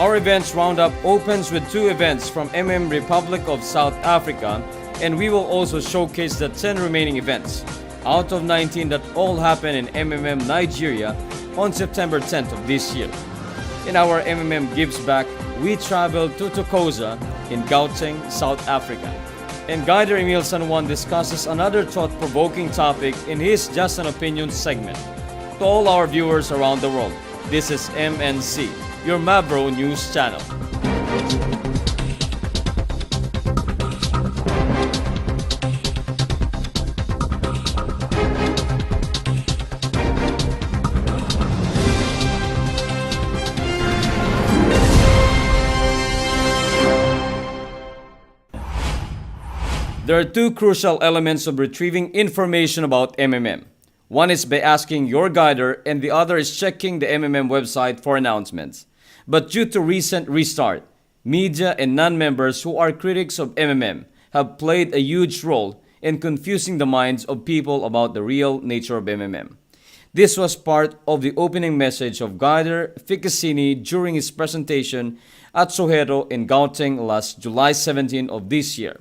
Our events roundup opens with 2 events from Republic of South Africa, and we will also showcase the 10 remaining events out of 19 that all happen in Nigeria on September 10th of this year. In our Gives Back, we travel to Tokoza in Gauteng, South Africa. And Guider Emil Sanwan discusses another thought-provoking topic in his Just an Opinion segment. To all our viewers around the world, this is MNC, your MavroNews channel. There are 2 crucial elements of retrieving information about One is by asking your guider, and the other is checking the website for announcements. But due to recent restart, media and non-members who are critics of have played a huge role in confusing the minds of people about the real nature of This was part of the opening message of Guider Ficasini during his presentation at Soweto in Gauteng last July 17 of this year.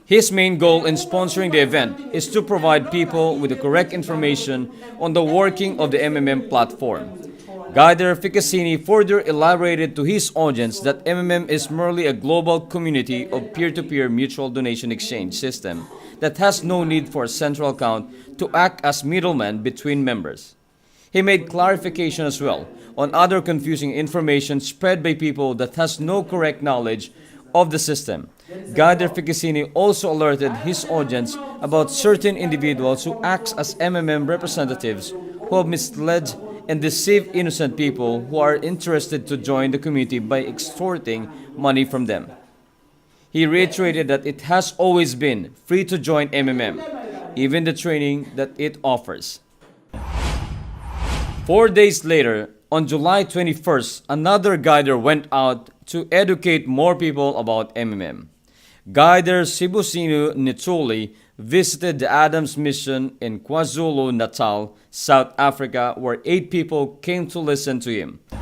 His main goal in sponsoring the event is to provide people with the correct information on the working of the platform. Guider Ficasini further elaborated to his audience that is merely a global community of peer-to-peer mutual donation exchange system that has no need for a central account to act as middleman between members. He made clarification as well on other confusing information spread by people that has no correct knowledge of the system. Guider Ficasini also alerted his audience about certain individuals who act as representatives who have misled and deceived innocent people who are interested to join the community by extorting money from them. He reiterated that it has always been free to join even the training that it offers. 4 days later, on July 21st, another guider went out to educate more people about Guider Sibusinu Nituli visited the Adams Mission in KwaZulu-Natal, South Africa, where 8 people came to listen to him. My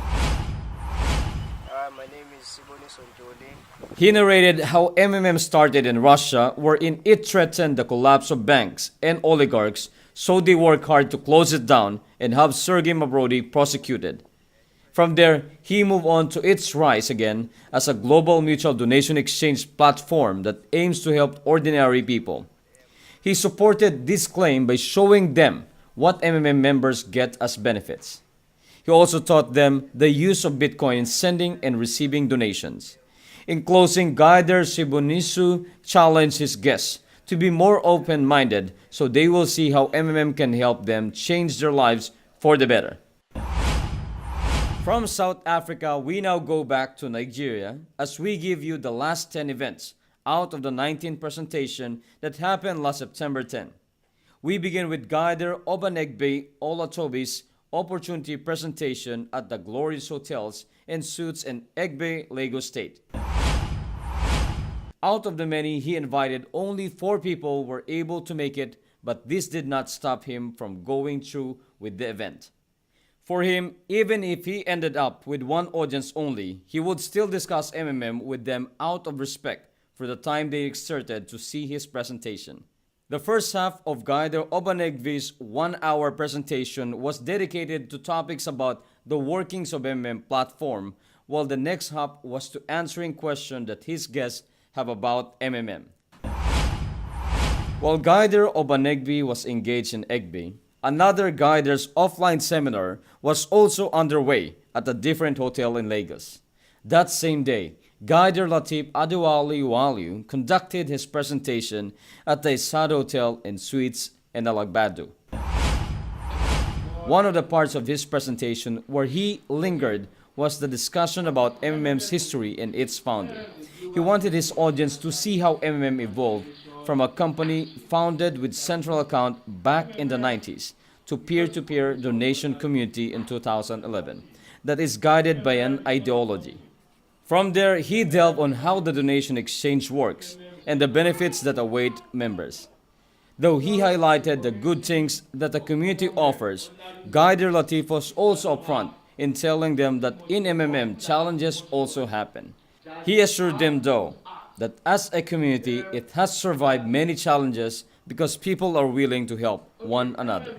name is Sibusinu Nituli. He narrated how started in Russia, wherein it threatened the collapse of banks and oligarchs, so they work hard to close it down and have Sergei Mavrodi prosecuted. From there, he moved on to its rise again as a global mutual donation exchange platform that aims to help ordinary people. He supported this claim by showing them what members get as benefits. He also taught them the use of Bitcoin in sending and receiving donations. In closing, Guider Sibonisu challenged his guests to be more open-minded so they will see how can help them change their lives for the better. From South Africa, we now go back to Nigeria as we give you the last 10 events out of the 19 presentation that happened last September 10. We begin with Guider Obanegbe Olatobi's opportunity presentation at the Glorious Hotels and Suites in Egbe, Lagos State. Out of the many he invited, only 4 people were able to make it, but this did not stop him from going through with the event. For him, even if he ended up with 1 audience only, he would still discuss with them out of respect for the time they exerted to see his presentation. The first half of Guider Obanegbe's 1-hour presentation was dedicated to topics about the workings of platform, while the next half was to answering questions that his guests have about While Guider Obanegbe was engaged in Egbe, another Guider's offline seminar was also underway at a different hotel in Lagos. That same day, Guider Latif Adewale Waliu conducted his presentation at the Isado Hotel and Suites in Alagbadu. One of the parts of his presentation where he lingered was the discussion about MMM's history and its founder. He wanted his audience to see how MMM evolved from a company founded with central account back in the 90s to peer-to-peer donation community in 2011 that is guided by an ideology. From there, he delved on how the donation exchange works and the benefits that await members. Though he highlighted the good things that the community offers, Guider Latif was also upfront in telling them that in MMM challenges also happen. He assured them though that as a community it has survived many challenges because people are willing to help one another.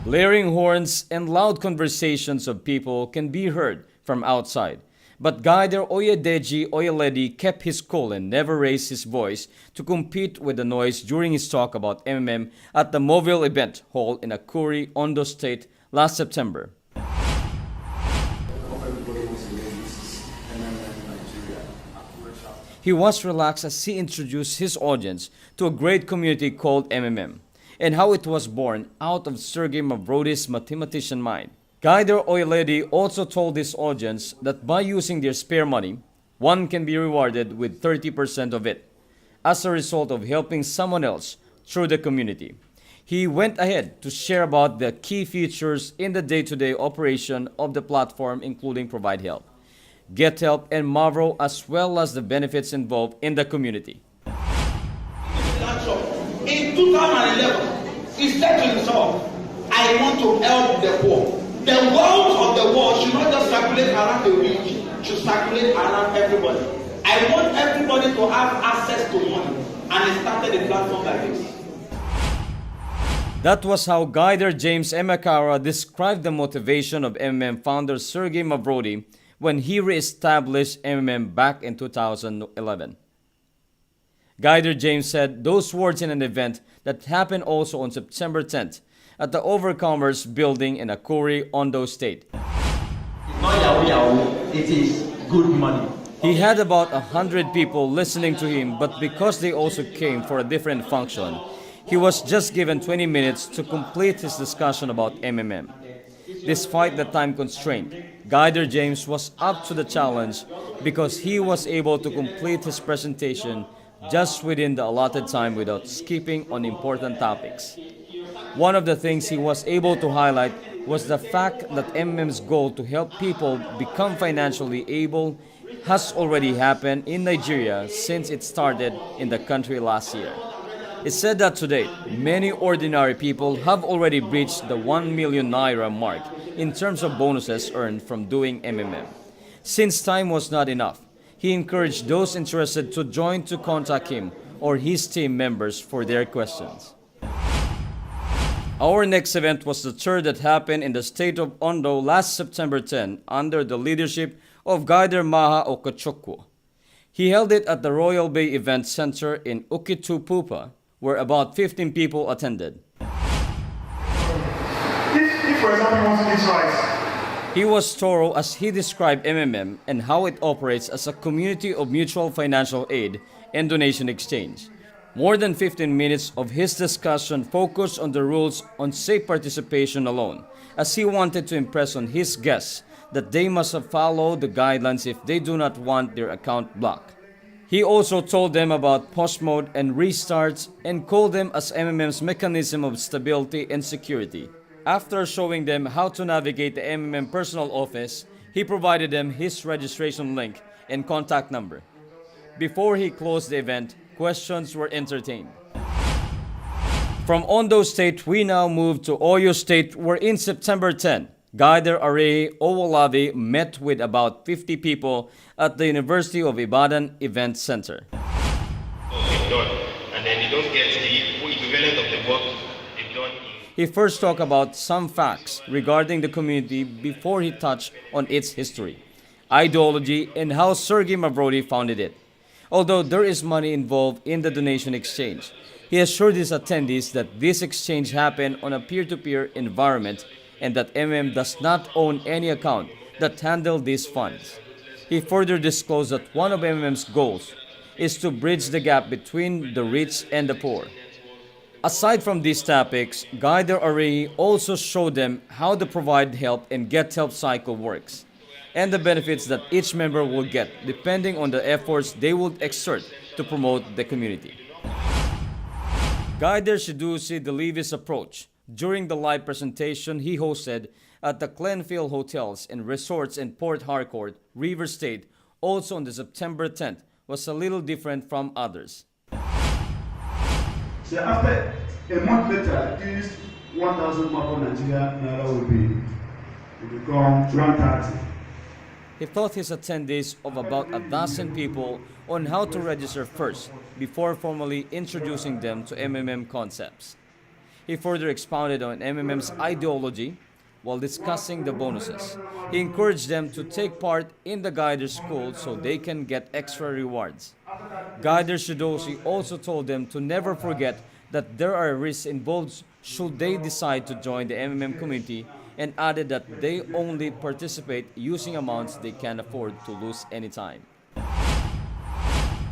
Blaring horns and loud conversations of people can be heard from outside. But Guider Oyedeji Oyeledi kept his cool and never raised his voice to compete with the noise during his talk about MMM at the Mobile Event Hall in Akure, Ondo State last September. He was relaxed as he introduced his audience to a great community called MMM and how it was born out of Sergei Mavrodi's mathematician mind. Guider Oyeledi also told his audience that by using their spare money, one can be rewarded with 30% of it as a result of helping someone else through the community. He went ahead to share about the key features in the day-to-day operation of the platform, including Provide Help, Get Help, and Mavro, as well as the benefits involved in the community. In 2011, he said to himself, I want to help the poor. The wealth of the world should not just circulate around the rich, should circulate around everybody. I want everybody to have access to money. And he started a platform like this. That was how Guider James Emakara described the motivation of MMM founder Sergei Mavrodi when he re-established MMM back in 2011. Guider James said those words in an event that happened also on September 10th at the Overcomers building in Akure, Ondo State. It's not Yahoo Yahoo, it is good money. He had about 100 people listening to him, but because they also came for a different function, he was just given 20 minutes to complete his discussion about MMM. Despite the time constraint, Guider James was up to the challenge because he was able to complete his presentation just within the allotted time without skipping on important topics. One of the things he was able to highlight was the fact that MMM's goal to help people become financially able has already happened in Nigeria since it started in the country last year. It said that to date, many ordinary people have already breached the 1 million naira mark in terms of bonuses earned from doing MMM. Since time was not enough, he encouraged those interested to join to contact him or his team members for their questions. Our next event was the third that happened in the state of Ondo last September 10 under the leadership of Guider Maha Okachukwu. He held it at the Royal Bay Event Center in Ukitupupa, where about 15 people attended. If for example, you want to eat rice. He was thorough as he described MMM and how it operates as a community of mutual financial aid and donation exchange. More than 15 minutes of his discussion focused on the rules on safe participation alone, as he wanted to impress on his guests that they must follow the guidelines if they do not want their account blocked. He also told them about post mode and restarts and called them as MMM's mechanism of stability and security. After showing them how to navigate the MMM personal office, he provided them his registration link and contact number. Before he closed the event, questions were entertained. From Ondo State, we now move to Oyo State, where in September 10, Guider Are Owolabi met with about 50 people at the University of Ibadan Event Center. And then you don't get the equivalent of the work they've done. He first talked about some facts regarding the community before he touched on its history, ideology, and how Sergei Mavrodi founded it. Although there is money involved in the donation exchange, he assured his attendees that this exchange happened on a peer-to-peer environment and that MM does not own any account that handle these funds. He further disclosed that one of MM's goals is to bridge the gap between the rich and the poor. Aside from these topics, Guider Are also showed them how the Provide Help and Get Help cycle works, and the benefits that each member will get depending on the efforts they would exert to promote the community. Guider Shidusi Delivis approach during the live presentation he hosted at the Glenfield Hotels and Resorts in Port Harcourt, River State, also on the September 10th, was a little different from others. So after a month later, this 1,000 Mako Nigeria Naira will become 130. He taught his attendees of about a dozen people on how to register first before formally introducing them to MMM concepts. He further expounded on MMM's ideology while discussing the bonuses. He encouraged them to take part in the Guider School so they can get extra rewards. Guider Shidoshi also told them to never forget that there are risks involved should they decide to join the MMM community, and added that they only participate using amounts they can afford to lose anytime.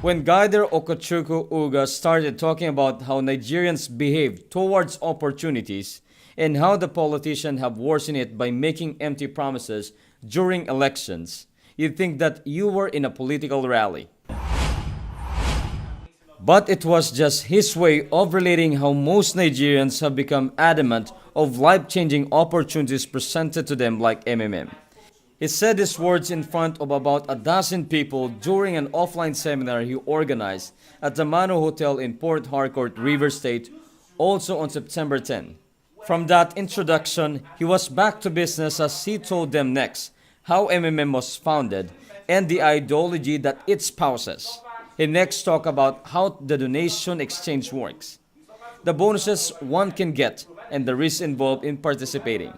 When Guider Okachukwu Uga started talking about how Nigerians behave towards opportunities and how the politicians have worsened it by making empty promises during elections, you'd think that you were in a political rally. But it was just his way of relating how most Nigerians have become adamant of life-changing opportunities presented to them like MMM. He said these words in front of about a dozen people during an offline seminar he organized at the Mano Hotel in Port Harcourt, River State, also on September 10. From that introduction, he was back to business as he told them next how MMM was founded and the ideology that it spouses. He next talked about how the donation exchange works, the bonuses one can get, and the risks involved in participating.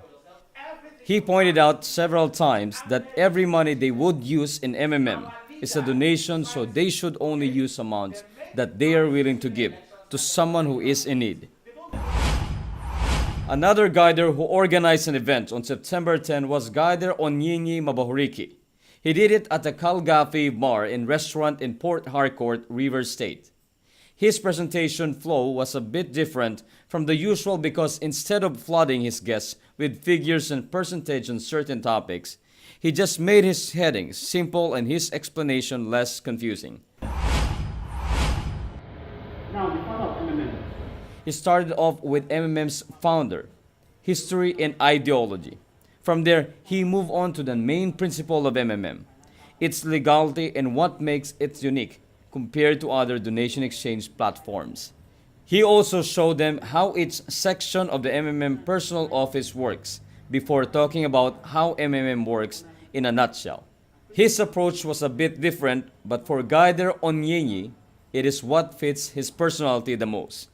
He pointed out several times that every money they would use in MMM is a donation, so they should only use amounts that they are willing to give to someone who is in need. Another guider who organized an event on September 10 was Guider Onyinyi Mabahuriki. He did it at the Calgafi Bar and Restaurant in Port Harcourt, River State. His presentation flow was a bit different from the usual because instead of flooding his guests with figures and percentage on certain topics, he just made his headings simple and his explanation less confusing. Now, the founder of MMM. He started off with MMM's founder, history and ideology. From there, he moved on to the main principle of MMM, its legality and what makes it unique compared to other donation exchange platforms. He also showed them how each section of the MMM personal office works before talking about how MMM works in a nutshell. His approach was a bit different, but for Guider Onyinyi, it is what fits his personality the most.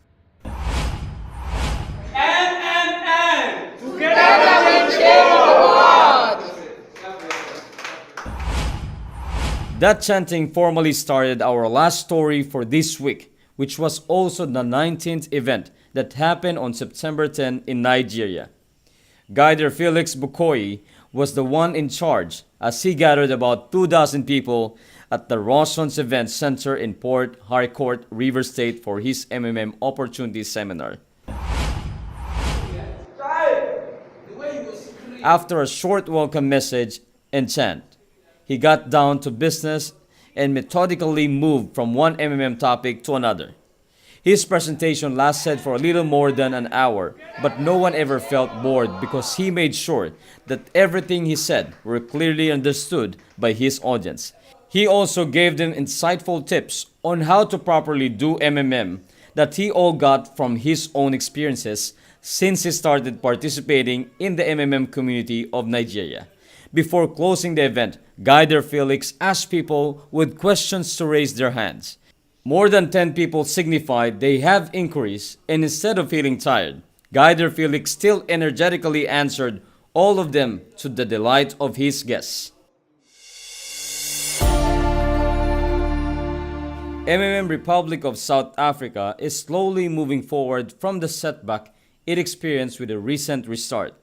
That chanting formally started our last story for this week, which was also the 19th event that happened on September 10 in Nigeria. Guider Felix Bukoyi was the one in charge as he gathered about 2,000 people at the Roson's Event Center in Port Harcourt, River State for his MMM Opportunity Seminar. After a short welcome message and chant, he got down to business and methodically moved from one MMM topic to another. His presentation lasted for a little more than an hour, but no one ever felt bored because he made sure that everything he said were clearly understood by his audience. He also gave them insightful tips on how to properly do MMM that he all got from his own experiences since he started participating in the MMM community of Nigeria. Before closing the event, Guider Felix asked people with questions to raise their hands. More than 10 people signified they have inquiries, and instead of feeling tired, Guider Felix still energetically answered all of them to the delight of his guests. MMM Republic of South Africa is slowly moving forward from the setback it experienced with a recent restart.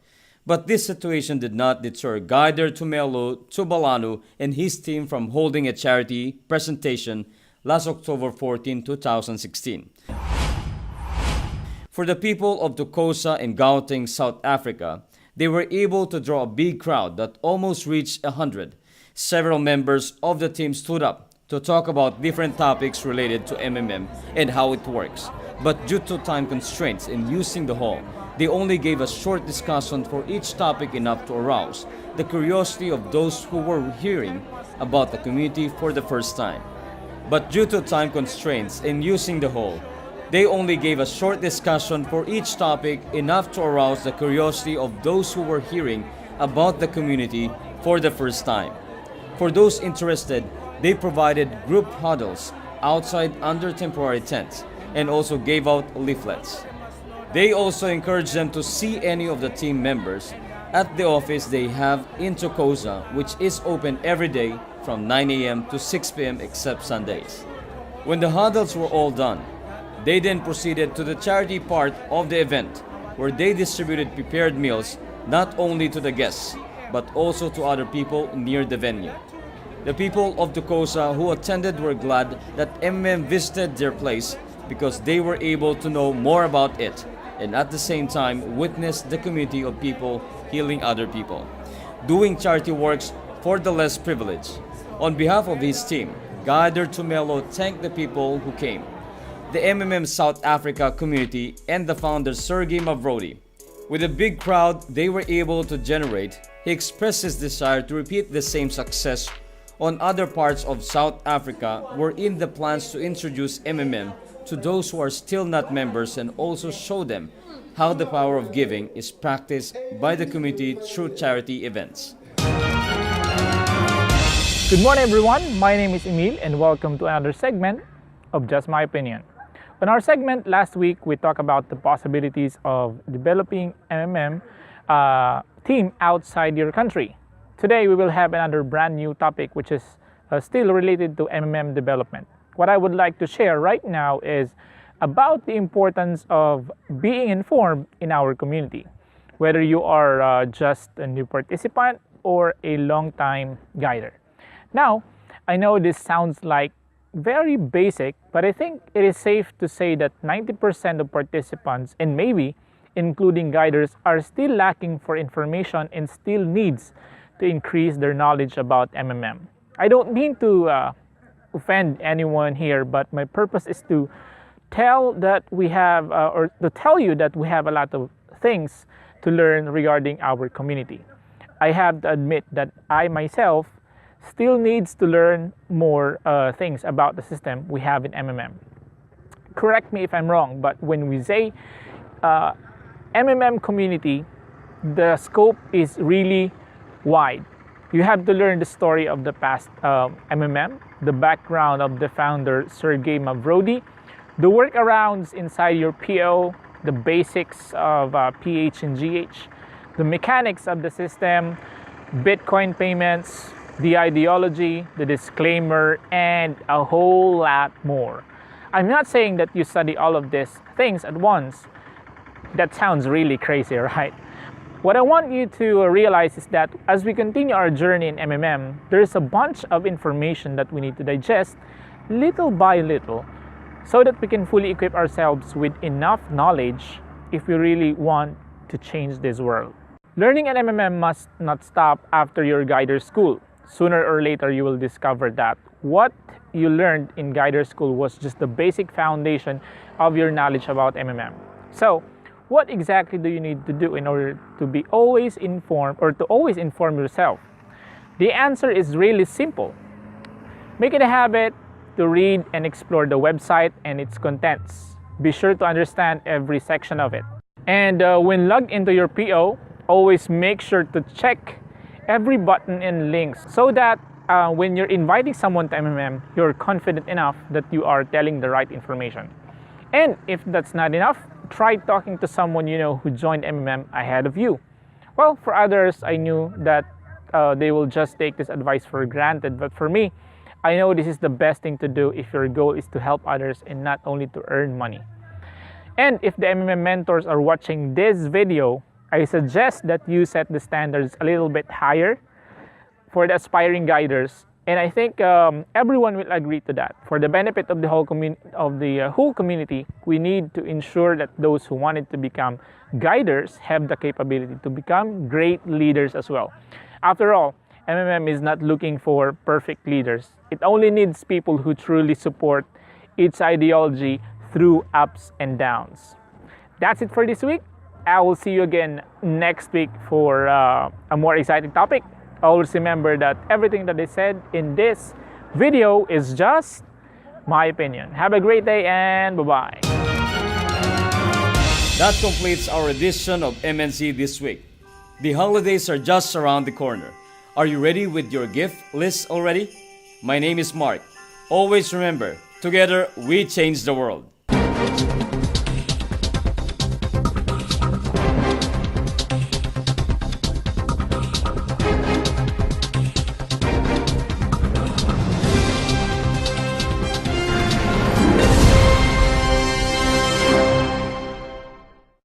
But this situation did not deter Guider Tumelo Tubalanu and his team from holding a charity presentation last October 14, 2016. For the people of Tokosa and Gauteng, South Africa, they were able to draw a big crowd that almost reached 100. Several members of the team stood up to talk about different topics related to MMM and how it works. But due to time constraints in using the hall, they only gave a short discussion for each topic enough to arouse the curiosity of those who were hearing about the community for the first time. But due to time constraints in using the hall, They only gave a short discussion for each topic, enough to arouse the curiosity of those who were hearing about the community for the first time. For those interested, they provided group huddles outside under temporary tents and also gave out leaflets. They also encouraged them to see any of the team members at the office they have in Tocosa, which is open every day from 9 a.m. to 6 p.m. except Sundays. When the huddles were all done, they then proceeded to the charity part of the event, where they distributed prepared meals not only to the guests, but also to other people near the venue. The people of Tocosa who attended were glad that MMM visited their place because they were able to know more about it and at the same time witness the community of people healing other people, doing charity works for the less privileged. On behalf of his team, Guider Tumelo thanked the people who came, the MMM South Africa community, and the founder Sergey Mavrodi. With a big crowd they were able to generate, he expressed his desire to repeat the same success on other parts of South Africa, wherein the plans to introduce MMM to those who are still not members and also show them how the power of giving is practiced by the community through charity events. Good morning everyone, my name is Emil and welcome to another segment of Just My Opinion. On our segment last week, we talked about the possibilities of developing MMM team outside your country. Today we will have another brand new topic which is still related to MMM development. What I would like to share right now is about the importance of being informed in our community, whether you are just a new participant or a long-time guider. Now, I know this sounds like very basic, but I think it is safe to say that 90% of participants, and maybe including guiders, are still lacking for information and still needs to increase their knowledge about MMM. I don't mean to offend anyone here, but my purpose is to tell that we have, or to tell you that we have a lot of things to learn regarding our community. I have to admit that I myself still needs to learn more things about the system we have in MMM. Correct me if I'm wrong, but when we say MMM community, the scope is really wide. You have to learn the story of the past MMM, the background of the founder Sergey Mavrodi, the workarounds inside your PO, the basics of PH and GH, the mechanics of the system, Bitcoin payments, the ideology, the disclaimer, and a whole lot more. I'm not saying that you study all of these things at once. That sounds really crazy, right? What I want you to realize is that as we continue our journey in MMM, there's a bunch of information that we need to digest little by little so that we can fully equip ourselves with enough knowledge if we really want to change this world. Learning an MMM must not stop after your guider school. Sooner or later, you will discover that what you learned in guider school was just the basic foundation of your knowledge about MMM. So, what exactly do you need to do in order to be always informed or to always inform yourself? The answer is really simple. Make it a habit to read and explore the website and its contents. Be sure to understand every section of it. And when logged into your PO, always make sure to check every button and links so that when you're inviting someone to MMM, you're confident enough that you are telling the right information. And if that's not enough, try talking to someone you know who joined MMM ahead of you. Well, for others, I knew that they will just take this advice for granted, but for me, I know this is the best thing to do if your goal is to help others and not only to earn money. And if the MMM mentors are watching this video, I suggest that you set the standards a little bit higher for the aspiring guiders, and I think everyone will agree to that. For the benefit of the whole community, we need to ensure that those who wanted to become guiders have the capability to become great leaders as well. After all, MMM is not looking for perfect leaders. It only needs people who truly support its ideology through ups and downs. That's it for this week. I will see you again next week for a more exciting topic. Always remember that everything that I said in this video is just my opinion. Have a great day and bye-bye. That completes our edition of MNC this week. The holidays are just around the corner. Are you ready with your gift list already? My name is Mark. Always remember, together we change the world.